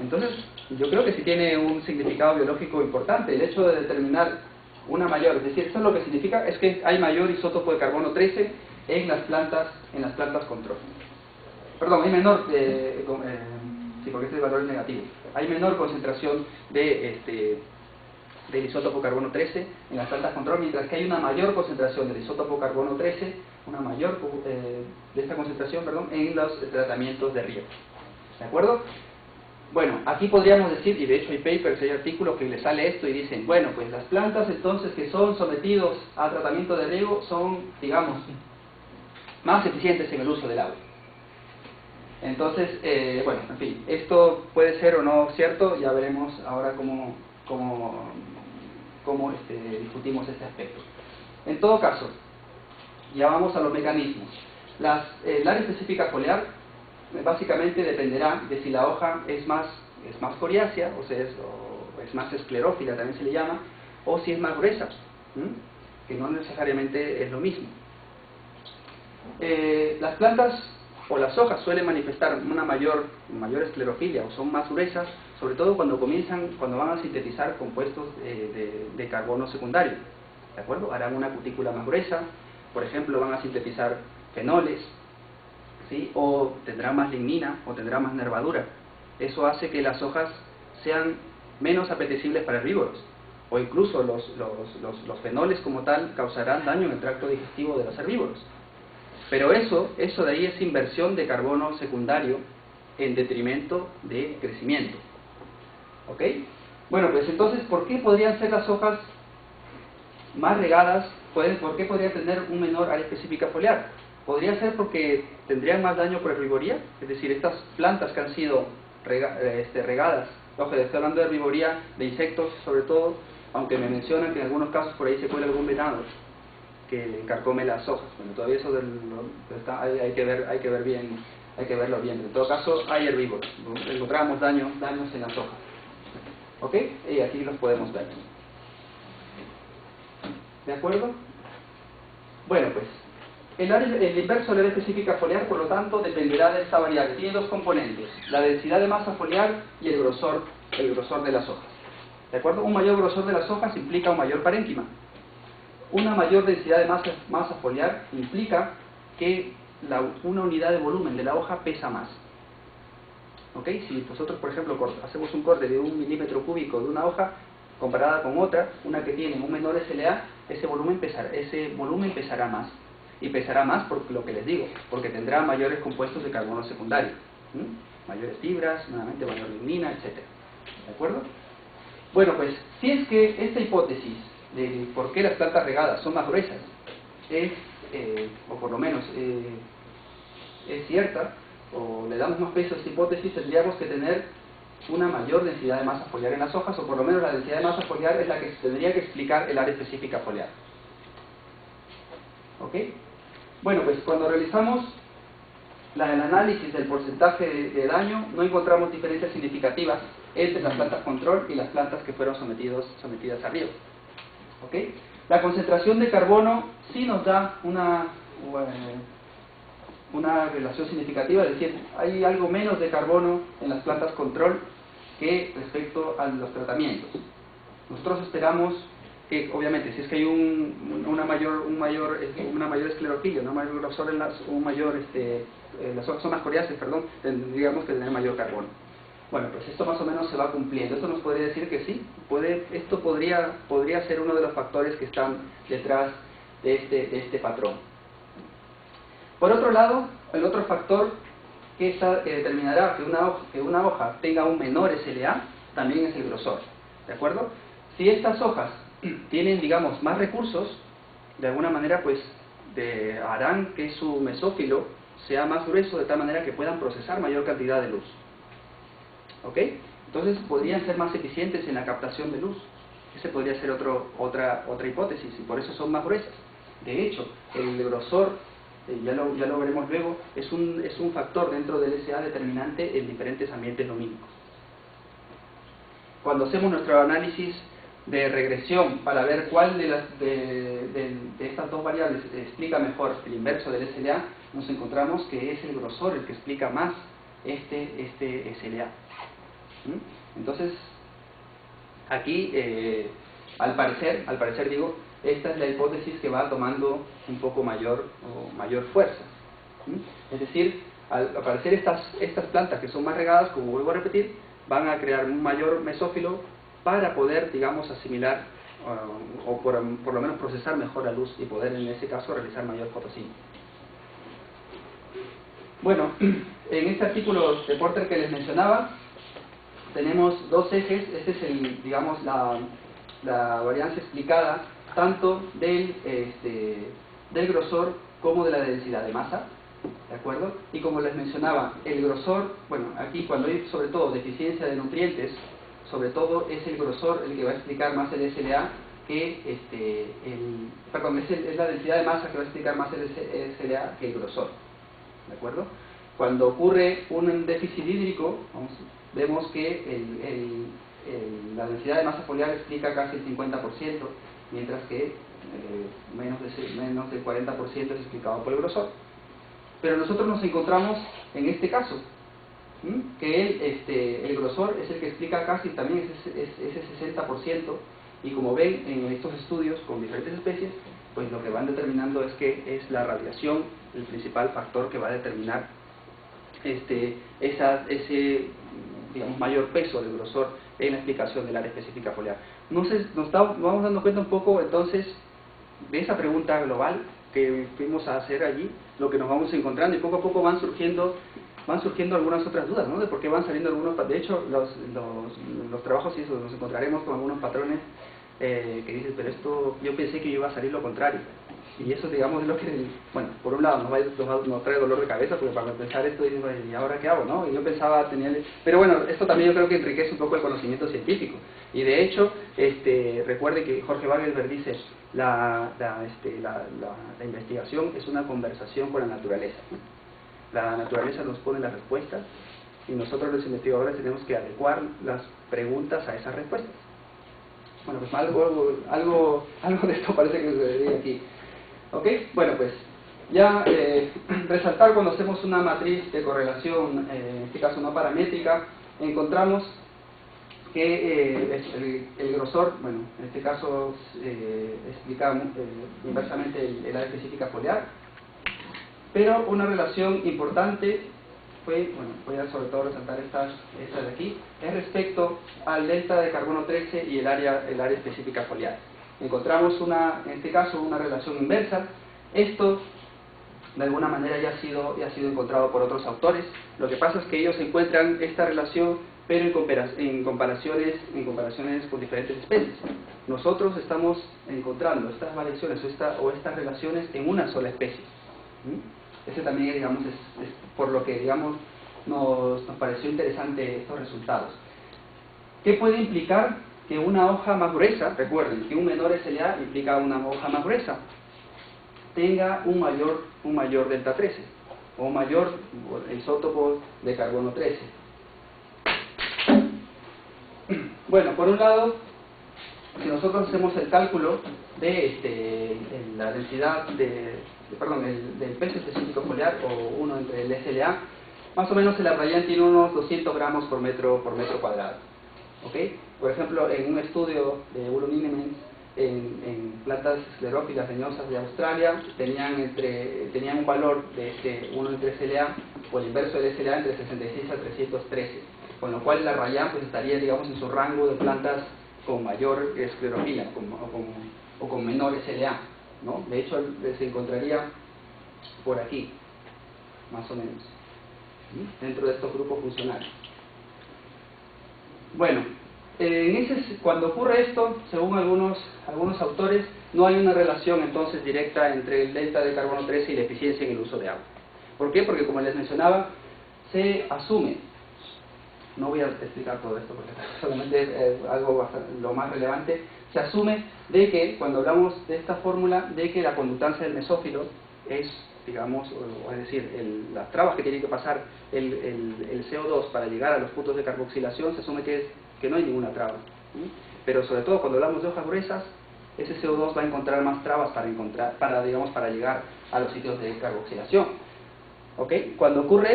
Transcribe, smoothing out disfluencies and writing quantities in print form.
Entonces, yo creo que sí tiene un significado biológico importante el hecho de determinar una mayor, es decir, eso lo que significa es que hay mayor isótopo de carbono 13 en las plantas control. Perdón, hay menor, sí, porque este valor es negativo. Hay menor concentración del isótopo carbono 13 en las plantas control, mientras que hay una mayor concentración del isótopo carbono 13, una mayor de esta concentración, perdón, en los tratamientos de riego. ¿De acuerdo? Bueno, aquí podríamos decir, y de hecho hay papers, hay artículos que les sale esto y dicen, bueno, pues las plantas entonces que son sometidos a tratamiento de riego son, digamos, más eficientes en el uso del agua. Entonces, bueno, en fin, esto puede ser o no cierto, ya veremos ahora cómo discutimos este aspecto. En todo caso, ya vamos a los mecanismos. El área específica foliar básicamente dependerá de si la hoja es más coriácea, o sea, es más esclerófila, también se le llama, o si es más gruesa, que no necesariamente es lo mismo. Las plantas o las hojas suelen manifestar una mayor esclerofilia o son más gruesas, sobre todo cuando van a sintetizar compuestos de carbono secundario, ¿de acuerdo? Harán una cutícula más gruesa, por ejemplo, van a sintetizar fenoles, ¿sí? O tendrá más lignina o tendrá más nervadura. Eso hace que las hojas sean menos apetecibles para herbívoros, o incluso los fenoles como tal causarán daño en el tracto digestivo de los herbívoros. Pero eso de ahí es inversión de carbono secundario en detrimento de crecimiento. ¿Ok? Bueno, pues entonces, ¿por qué podrían ser las hojas más regadas? ¿Por qué podrían tener un menor área específica foliar? Podría ser porque tendrían más daño por herbivoría, es decir, estas plantas que han sido regadas, estoy hablando de herbivoría de insectos sobre todo, aunque me mencionan que en algunos casos por ahí se cuela algún venado que carcome las hojas. Bueno, todavía eso hay que verlo bien. En todo caso, hay herbívoros, encontramos daños en las hojas. ¿Ok? Y aquí los podemos ver. ¿De acuerdo? Bueno, pues el inverso de la área específica foliar, por lo tanto, dependerá de esta variable. Tiene dos componentes: la densidad de masa foliar y el grosor de las hojas. ¿De acuerdo? Un mayor grosor de las hojas implica un mayor parénquima. Una mayor densidad de masa foliar implica que una unidad de volumen de la hoja pesa más. ¿Ok? Si nosotros, por ejemplo, hacemos un corte de 1 milímetro cúbico de una hoja comparada con otra, una que tiene un menor SLA, ese volumen pesará más. Y pesará más por lo que les digo, porque tendrá mayores compuestos de carbono secundario, mayores fibras, nuevamente mayor lignina, etc. ¿De acuerdo? Bueno, pues si es que esta hipótesis de por qué las plantas regadas son más gruesas o por lo menos es cierta, o le damos más peso a esta hipótesis, tendríamos que tener una mayor densidad de masa foliar en las hojas, o por lo menos la densidad de masa foliar es la que tendría que explicar el área específica foliar. ¿Ok? Bueno, pues cuando realizamos el análisis del porcentaje de daño, no encontramos diferencias significativas entre las plantas control y las plantas que fueron sometidas a riego. ¿Ok? La concentración de carbono sí nos da una relación significativa, es decir, hay algo menos de carbono en las plantas control que respecto a los tratamientos. Nosotros esperamos que, obviamente, si es que hay una mayor esclerofilia, una mayor grosor en las hojas son más coriáceas, tendríamos que tener mayor carbono. Bueno, pues esto más o menos se va cumpliendo. Esto nos podría decir que sí, esto podría ser uno de los factores que están detrás de este patrón. Por otro lado, el otro factor que determinará que una hoja tenga un menor SLA también es el grosor. ¿De acuerdo? Si estas hojas tienen, digamos, más recursos, de alguna manera pues harán que su mesófilo sea más grueso, de tal manera que puedan procesar mayor cantidad de luz. ¿Ok? Entonces podrían ser más eficientes en la captación de luz. Ese podría ser otra hipótesis, y por eso son más gruesas. De hecho, el grosor, ya lo veremos luego, es un factor dentro del SA determinante en diferentes ambientes lumínicos. Cuando hacemos nuestro análisis de regresión para ver cuál de estas dos variables explica mejor el inverso del SLA, nos encontramos que es el grosor el que explica más este SLA. Entonces, aquí, al parecer digo, esta es la hipótesis que va tomando un poco mayor fuerza. Es decir, al aparecer estas plantas que son más regadas, como vuelvo a repetir, van a crear un mayor mesófilo para poder, digamos, asimilar o por lo menos procesar mejor la luz y poder en ese caso realizar mayor fotosíntesis. Bueno, en este artículo de Porter que les mencionaba, tenemos dos ejes. Este es digamos, la varianza explicada tanto del grosor como de la densidad de masa, ¿de acuerdo? Y como les mencionaba, el grosor, bueno, aquí cuando hay sobre todo deficiencia de nutrientes, sobre todo es el grosor el que va a explicar más el SLA que es la densidad de masa que va a explicar más el SLA que el grosor, ¿de acuerdo? Cuando ocurre un déficit hídrico, vemos que la densidad de masa foliar explica casi el 50%, mientras que menos del 40% es explicado por el grosor. Pero nosotros nos encontramos en este caso, que el grosor es el que explica casi también ese 60%, y como ven en estos estudios con diferentes especies, pues lo que van determinando es que es la radiación el principal factor que va a determinar ese digamos, mayor peso del grosor en la explicación del área específica foliar. Nos vamos dando cuenta un poco entonces de esa pregunta global que fuimos a hacer allí, lo que nos vamos encontrando, y poco a poco van surgiendo algunas otras dudas, ¿no? De por qué van saliendo algunos. De hecho, los trabajos sí, nos encontraremos con algunos patrones que dicen, pero esto yo pensé que iba a salir lo contrario. Y eso, digamos, es lo que, bueno, por un lado nos trae dolor de cabeza, porque para pensar esto, ¿y ahora qué hago, no? Y yo pensaba, pero bueno, esto también yo creo que enriquece un poco el conocimiento científico. Y de hecho, recuerde que Jorge Wagenberg dice, la investigación es una conversación con la naturaleza. La naturaleza nos pone las respuestas, y nosotros los investigadores tenemos que adecuar las preguntas a esas respuestas. Bueno, pues algo de esto parece que sucedería aquí. ¿Ok? Bueno, pues ya resaltar cuando hacemos una matriz de correlación, en este caso no paramétrica, encontramos que el grosor, bueno, en este caso explica inversamente el área específica foliar, pero una relación importante fue, bueno, voy a sobre todo resaltar esta de aquí, es respecto al delta de carbono 13 y el área específica foliar. Encontramos en este caso una relación inversa. Esto de alguna manera ya ha sido encontrado por otros autores. Lo que pasa es que ellos encuentran esta relación, pero en comparaciones con diferentes especies. Nosotros estamos encontrando estas variaciones o estas relaciones en una sola especie. Ese también, digamos, es por lo que, digamos, nos pareció interesante estos resultados. ¿Qué puede implicar que una hoja más gruesa? Recuerden que un menor SLA implica una hoja más gruesa, tenga un mayor delta 13 o un mayor isótopo de carbono 13. Bueno, por un lado, si nosotros hacemos el cálculo de la densidad del peso específico foliar, o 1 entre el SLA, más o menos el arrayán tiene unos 200 gramos por metro cuadrado. ¿Okay? Por ejemplo, en un estudio de Ulo Nienemans en plantas esclerófilas leñosas de Australia, tenían un valor de 1 entre SLA, o el inverso del SLA, entre 66 a 313, con lo cual el arrayán pues estaría, digamos, en su rango de plantas con mayor esclerófila o con menor SLA, ¿no? De hecho, se encontraría por aquí, más o menos, dentro de estos grupos funcionales. Bueno, cuando ocurre esto, según algunos autores, no hay una relación entonces directa entre el delta de carbono 13 y la eficiencia en el uso de agua. ¿Por qué? Porque, como les mencionaba, se asume, no voy a explicar todo esto porque solamente es algo lo más relevante, se asume de que cuando hablamos de esta fórmula, de que la conductancia del mesófilo es, digamos, es decir, las trabas que tiene que pasar el CO2 para llegar a los puntos de carboxilación, se asume que no hay ninguna traba. Pero sobre todo cuando hablamos de hojas gruesas, ese CO2 va a encontrar más trabas para llegar a los sitios de carboxilación. ¿Ok? Cuando ocurre eso,